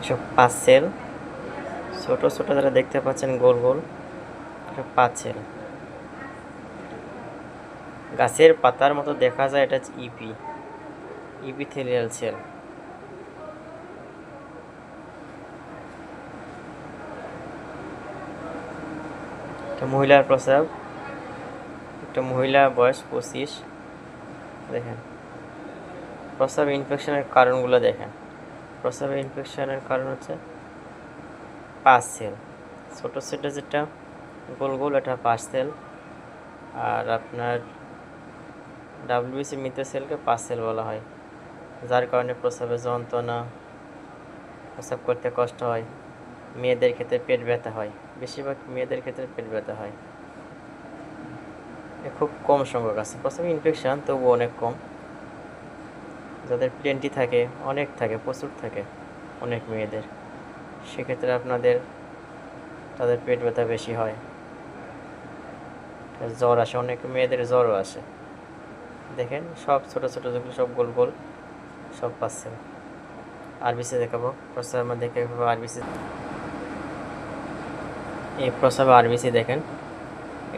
সব পার্সেল ছোট ছোট যারা দেখতে পাচ্ছেন গোল গোল সব পার্সেল। গাছের পাতার মতো দেখা যায়, এটা ইপিথেলিয়াল সেল। একটা মহিলার প্রস্রাব, একটা মহিলা বয়স 25। দেখেন প্রস্রাব ইনফেকশনের কারণগুলো দেখেন। প্রস্রাবের ইনফেকশনের কারণ হচ্ছে পার্সেল, ছোট ছোট যেটা গোল গোল এটা পার্সেল। আর আপনার ডাব্লিউবিসি মৃত সেলকে পার্সেল বলা হয়, যার কারণে প্রস্রাবের যন্ত্রণা, প্রস্রাব করতে কষ্ট হয়। মেয়েদের ক্ষেত্রে পেট ব্যথা হয়, বেশিরভাগ মেয়েদের ক্ষেত্রে পেট ব্যথা হয়। খুব কম সংখ্যক আছে প্রস্রাব ইনফেকশান, তবু অনেক কম। যাদের প্লেন্টি থাকে, অনেক থাকে, প্রচুর থাকে অনেক মেয়েদের, সেক্ষেত্রে তাদের পেট ব্যথা বেশি হয়, জ্বর আসে, অনেক মেয়েদের জ্বরও আসে। দেখেন সব ছোট ছোট যেগুলো সব গোল গোল সব পাচ্ছে। আরবিসি দেখাবো, প্রস্রাবের মধ্যে দেখাবো আরবিসি। এই প্রস্রাবে আরবিসি দেখেন,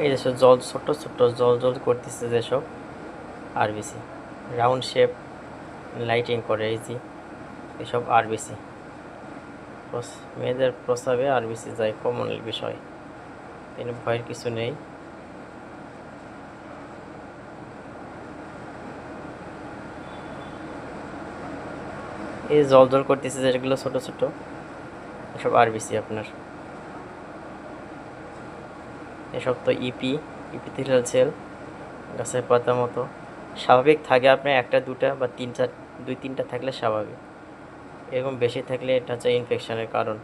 এই যেসব জল ছোট ছোট জল জল করতেছে, যেসব আরবিসি রাউন্ড শেপ লাইটিং করে, এইসব আরবিসি। মেয়েদের প্রস্রাবে আরবিসি যায়, কমন বিষয়, এর ভয়ের কিছু নেই। এই জল জল করতেছে যেগুলো ছোট ছোট, এসব আরবিসি আপনার। এসব তো ইপিথেলিয়াল সেল, গাছের পাতার মতো স্বাভাবিক থাকে। আপনার একটা দুটা বা দুই তিনটা থাকলে স্বাভাবিক, এরকম বেশি থাকলে এটা হচ্ছে ইনফেকশনের কারণ।